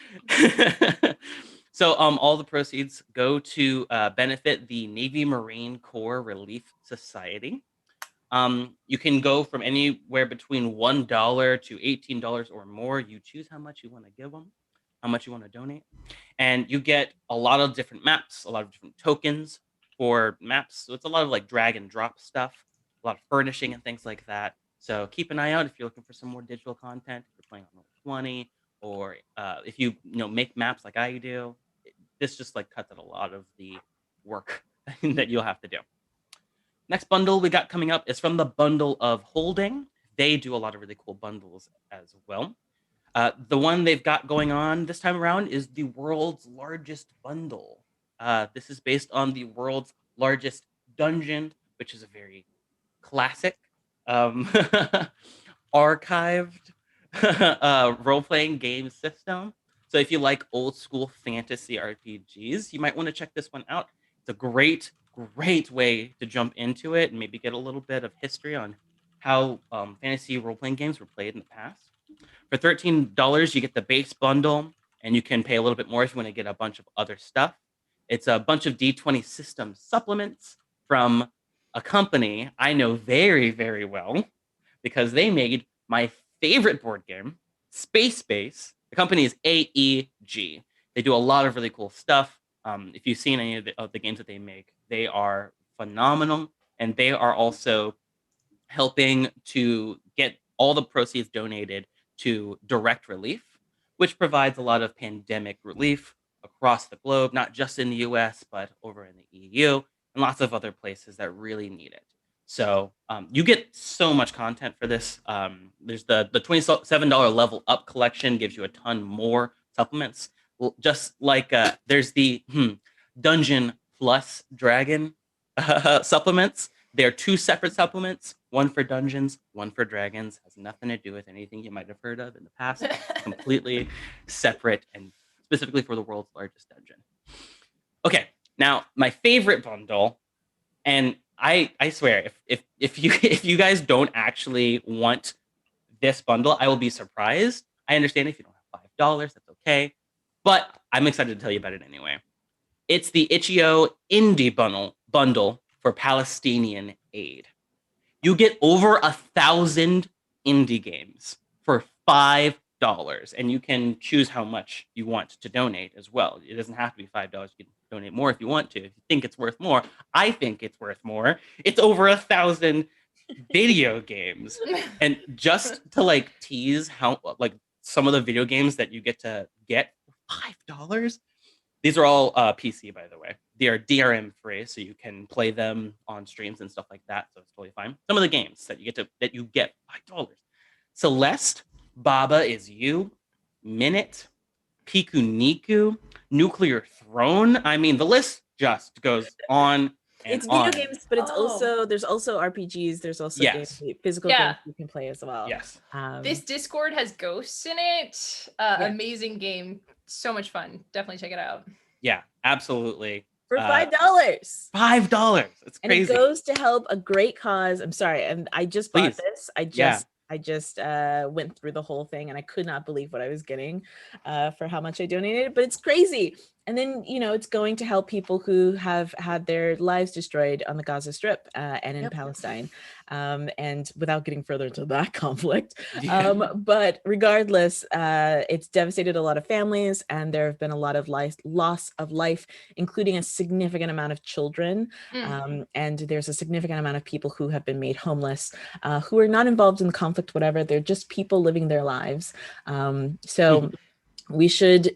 So all the proceeds go to benefit the Navy Marine Corps Relief Society. You can go from anywhere between $1 to $18 or more. You choose how much you want to give them, how much you want to donate. And you get a lot of different maps, a lot of different tokens for maps. So it's a lot of like drag and drop stuff, a lot of furnishing and things like that. So keep an eye out if you're looking for some more digital content, if you're playing on Roll20, or if you make maps like I do. This just like cuts out a lot of the work that you'll have to do. Next bundle we got coming up is from the Bundle of Holding. They do a lot of really cool bundles as well. The one they've got going on this time around is the world's largest bundle. This is based on the world's largest dungeon, which is a very classic, archived role-playing game system. So if you like old school fantasy RPGs, you might want to check this one out. It's a great way to jump into it and maybe get a little bit of history on how fantasy role-playing games were played in the past. For $13, you get the base bundle, and you can pay a little bit more if you want to get a bunch of other stuff. It's a bunch of D20 system supplements from a company I know very, very well because they made my favorite board game, Space Base. The company is AEG. They do a lot of really cool stuff. If you've seen any of the games that they make, they are phenomenal, and they are also helping to get all the proceeds donated to Direct Relief, which provides a lot of pandemic relief across the globe, not just in the US, but over in the EU and lots of other places that really need it. So you get so much content for this. There's the $27 level up collection, gives you a ton more supplements. Just like there's the Dungeon Plus Dragon supplements. They're two separate supplements, one for dungeons, one for dragons. Has nothing to do with anything you might have heard of in the past. Completely separate and specifically for the world's largest dungeon. Okay, now my favorite bundle, and I swear, if you guys don't actually want this bundle, I will be surprised. I understand if you don't have $5, that's okay, but I'm excited to tell you about it anyway. It's the Itch.io Indie bundle for Palestinian aid. You get over 1,000 indie games for $5, and you can choose how much you want to donate as well. It doesn't have to be $5. You can donate more if you want to. If you think it's worth more, I think it's worth more. It's over 1,000 video games, and just to like tease how like some of the video games that you get to get for $5. These are all PC, by the way. They are DRM free, so you can play them on streams and stuff like that. So it's totally fine. Some of the games that you get $5: Celeste, Baba Is You, Minute, Piku Niku, Nuclear Throne. I mean, the list just goes on. It's video games, but it's also there's also RPGs. There's also games, physical games you can play as well. Yes. This Discord has ghosts in it. Amazing game. So much fun. Definitely check it out. Yeah, absolutely. For $5. $5. It's crazy. And it goes to help a great cause. I'm sorry, and I just bought this. I just went through the whole thing, and I could not believe what I was getting for how much I donated. But it's crazy. And then, it's going to help people who have had their lives destroyed on the Gaza Strip and in Palestine. And without getting further into that conflict. But regardless, it's devastated a lot of families, and there have been a lot of loss of life, including a significant amount of children. And there's a significant amount of people who have been made homeless, who are not involved in the conflict, whatever. They're just people living their lives. So we should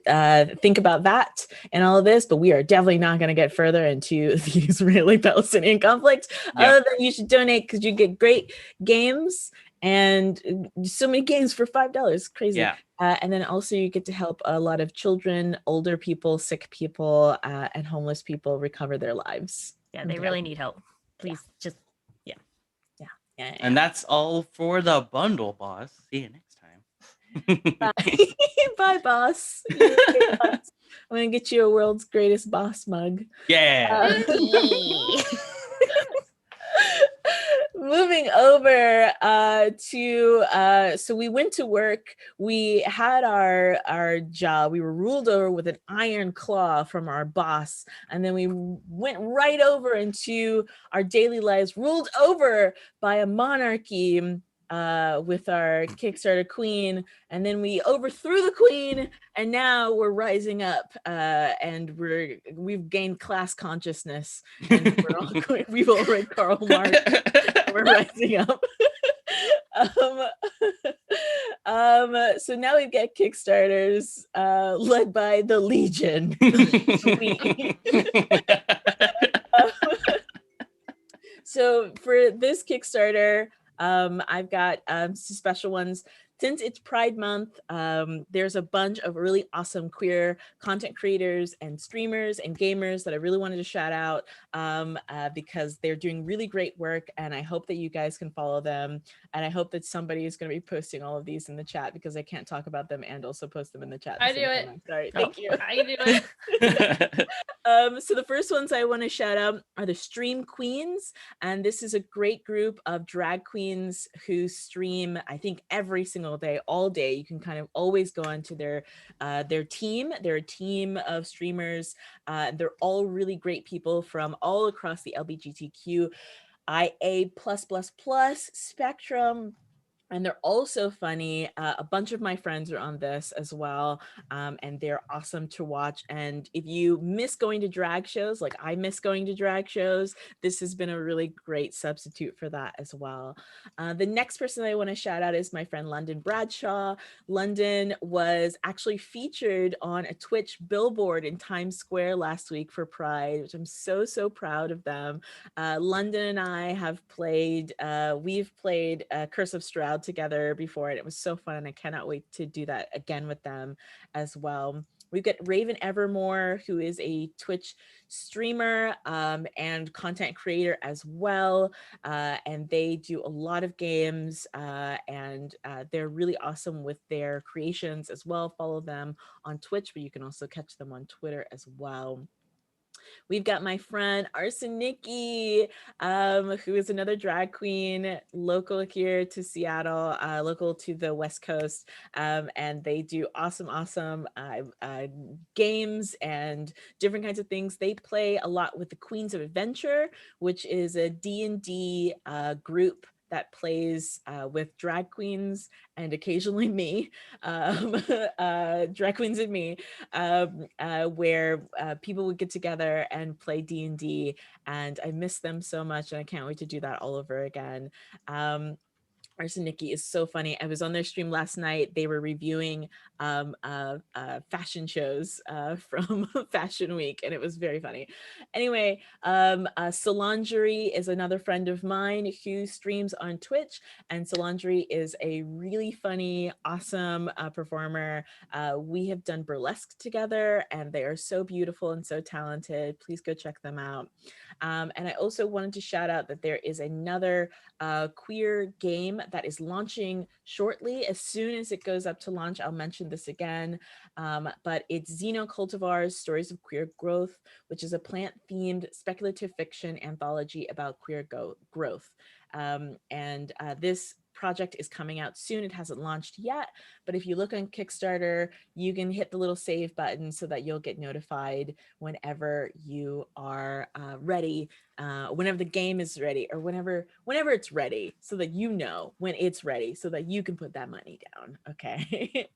think about that and all of this, but we are definitely not going to get further into the Israeli-Palestinian conflict. Other than you should donate because you get great games and so many games for $5. Crazy. Yeah. And then also you get to help a lot of children, older people, sick people, and homeless people recover their lives. Yeah, they really need help. Please, just Yeah. And that's all for the bundle, boss. See you next time. Bye. Bye, boss. You're a great boss. I'm gonna get you a world's greatest boss mug. Yeah. Moving over to so we went to work. We had our job. We were ruled over with an iron claw from our boss, and then we went right over into our daily lives, ruled over by a monarchy with our Kickstarter queen, and then we overthrew the queen, and now we're rising up, and we've gained class consciousness, and we've all read Karl Marx. We're rising up. So now we've got Kickstarters led by the Legion. So for this Kickstarter, I've got some special ones. Since it's Pride Month, there's a bunch of really awesome queer content creators and streamers and gamers that I really wanted to shout out because they're doing really great work, and I hope that you guys can follow them. And I hope that somebody is going to be posting all of these in the chat because I can't talk about them and also post them in the chat. I do it. I'm sorry. Thank you. I do it. So the first ones I want to shout out are the Stream Queens, and this is a great group of drag queens who stream, I think, every single day, all day. You can kind of always go onto their team. They're a team of streamers. They're all really great people from all across the LGBTQIA++ spectrum. And they're also funny. A bunch of my friends are on this as well, and they're awesome to watch. And if you miss going to drag shows, like I miss going to drag shows, this has been a really great substitute for that as well. The next person I want to shout out is my friend London Bradshaw. London was actually featured on a Twitch billboard in Times Square last week for Pride, which I'm so proud of them. London and I have played, we've played Curse of Strahd together before, and it was so fun, and I cannot wait to do that again with them as well. We've got Raven Evermore, who is a Twitch streamer and content creator as well, and they do a lot of games, and they're really awesome with their creations as well. Follow them on Twitch, but you can also catch them on Twitter as well. We've got my friend Arseniki, who is another drag queen, local here to Seattle, local to the West Coast, and they do awesome games and different kinds of things. They play a lot with the Queens of Adventure, which is a D&D group that plays with drag queens and occasionally me, drag queens and me, where people would get together and play D&D, and I miss them so much, and I can't wait to do that all over again. Arseniki is so funny. I was on their stream last night. They were reviewing fashion shows from Fashion Week, and it was very funny. Anyway, Solangery is another friend of mine who streams on Twitch, and Solangery is a really funny, awesome performer. We have done burlesque together, and they are so beautiful and so talented. Please go check them out. And I also wanted to shout out that there is another queer game that is launching shortly. As soon as it goes up to launch, I'll mention this again, but it's Xeno Cultivars Stories of Queer Growth, which is a plant-themed speculative fiction anthology about queer growth. And this project is coming out soon. It hasn't launched yet, but if you look on Kickstarter, you can hit the little save button so that you'll get notified whenever you are ready, whenever the game is ready, or whenever it's ready, so that you know when it's ready, so that you can put that money down. Okay.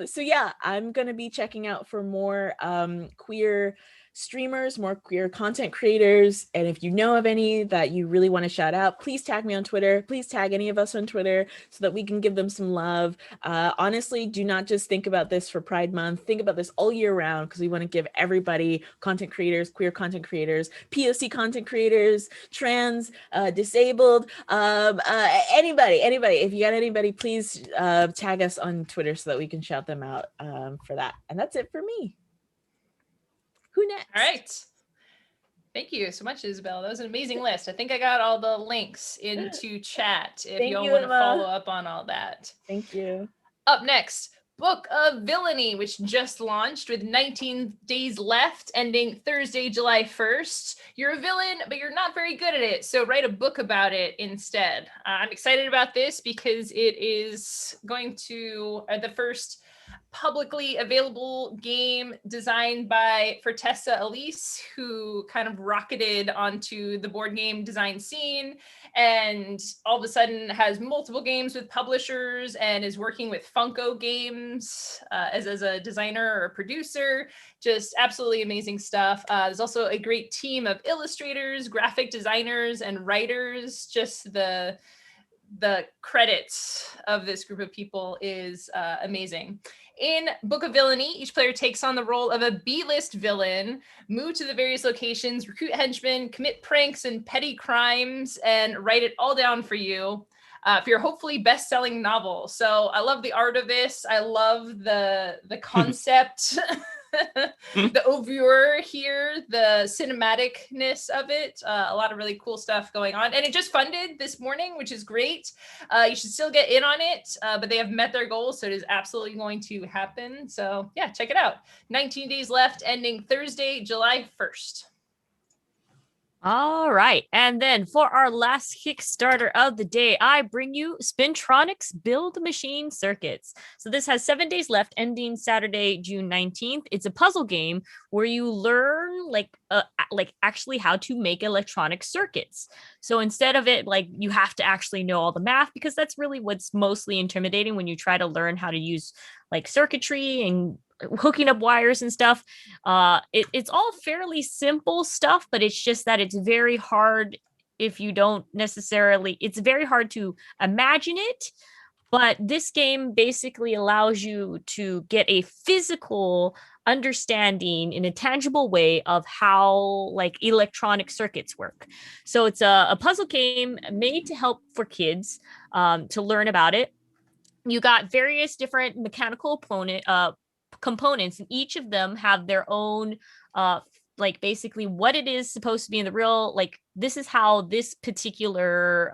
So yeah, I'm gonna be checking out for more queer streamers, more queer content creators, and if you know of any that you really want to shout out, please tag me on Twitter. Please tag any of us on Twitter so that we can give them some love. Honestly, do not just think about this for Pride Month. Think about this all year round, because we want to give everybody, content creators, queer content creators, POC content content creators, trans, disabled, anybody. If you got anybody, please tag us on Twitter so that we can shout them out for that. And that's it for me. Who next? All right. Thank you so much, Isabel. That was an amazing list. I think I got all the links into chat if you all want to follow up on all that. Thank you. Up next, Book of Villainy, which just launched with 19 days left, ending Thursday, July 1st. You're a villain, but you're not very good at it, so write a book about it instead. I'm excited about this because it is going to the first publicly available game designed by Fertessa Elise, who kind of rocketed onto the board game design scene and all of a sudden has multiple games with publishers and is working with Funko Games as a designer or a producer. Just absolutely amazing stuff. There's also a great team of illustrators, graphic designers, and writers. Just the credits of this group of people is amazing. In Book of Villainy, each player takes on the role of a B-list villain, move to the various locations, recruit henchmen, commit pranks and petty crimes, and write it all down for you for your hopefully best-selling novel. So I love the art of this. I love the concept. The oeuvre here, the cinematicness of it, a lot of really cool stuff going on, and it just funded this morning, which is great. You should still get in on it, but they have met their goals, so it is absolutely going to happen. So yeah, check it out. 19 days left, ending Thursday, July 1st. All right. And then for our last Kickstarter of the day, I bring you Spintronics Build Machine Circuits. So this has 7 days left, ending Saturday, June 19th. It's a puzzle game where you learn like actually how to make electronic circuits. So instead of it, like you have to actually know all the math, because that's really what's mostly intimidating when you try to learn how to use like circuitry and hooking up wires and stuff. It's all fairly simple stuff, but it's just that it's very hard if you don't necessarily, it's very hard to imagine it. But this game basically allows you to get a physical understanding in a tangible way of how like electronic circuits work. So it's a puzzle game made to help for kids to learn about it. You got various different mechanical components, and each of them have their own like basically what it is supposed to be in the real, like this is how this particular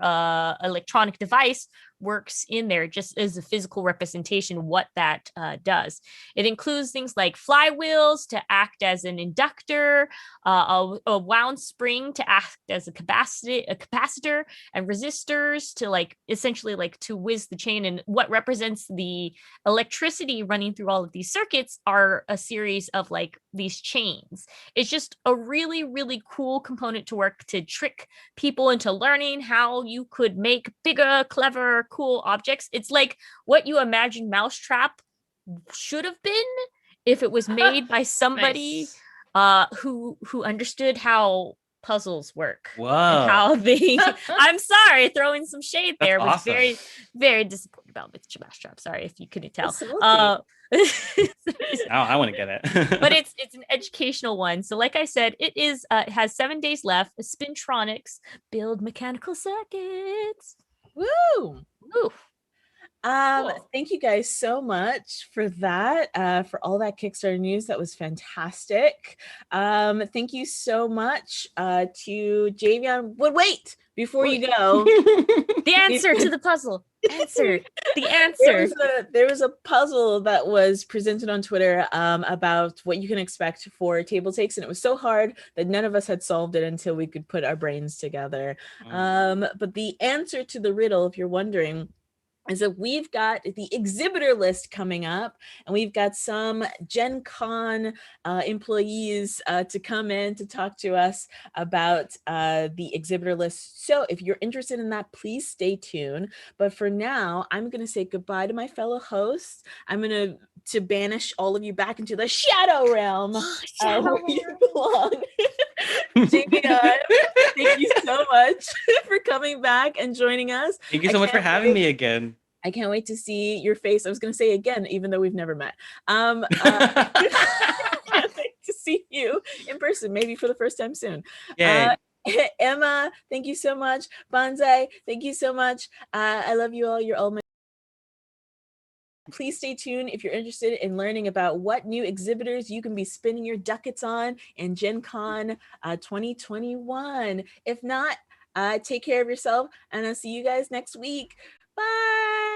electronic device works in there, just as a physical representation what that does. It includes things like flywheels to act as an inductor, a wound spring to act as a capacitor, and resistors to like essentially like to whiz the chain. And what represents the electricity running through all of these circuits are a series of like these chains. It's just a really, really cool component to work to trick people into learning how you could make bigger, clever, cool objects. It's like what you imagine Mousetrap should have been if it was made by somebody who understood how puzzles work. Whoa. And how they I'm sorry, throwing some shade there. That's Was awesome. very, very disappointed about Mousetrap. Sorry if you couldn't tell. Now I want to get it. But it's an educational one. So like I said, it has 7 days left. Spintronics Build Mechanical Circuits. Woo! Ooh. Cool. Thank you guys so much for that, for all that Kickstarter news. That was fantastic. Thank you so much to Javion. But wait, before you go, The answer to the puzzle. Answer. The answer. There was a puzzle that was presented on Twitter about what you can expect for TableTakes, and it was so hard that none of us had solved it until we could put our brains together. But the answer to the riddle, if you're wondering, is that we've got the exhibitor list coming up, and we've got some Gen Con employees to come in to talk to us about the exhibitor list. So if you're interested in that, please stay tuned. But for now, I'm going to say goodbye to my fellow hosts. I'm going to banish all of you back into the shadow realm where you belong. JBI, thank you so much for coming back and joining us. Thank you so much for having me again. I can't wait to see your face. I was going to say again, even though we've never met. I can't wait to see you in person, maybe for the first time soon. Emma, thank you so much. Bonsai, thank you so much. I love you all. You're all my. Please stay tuned if you're interested in learning about what new exhibitors you can be spending your ducats on in Gen Con 2021. If not, take care of yourself, and I'll see you guys next week. Bye.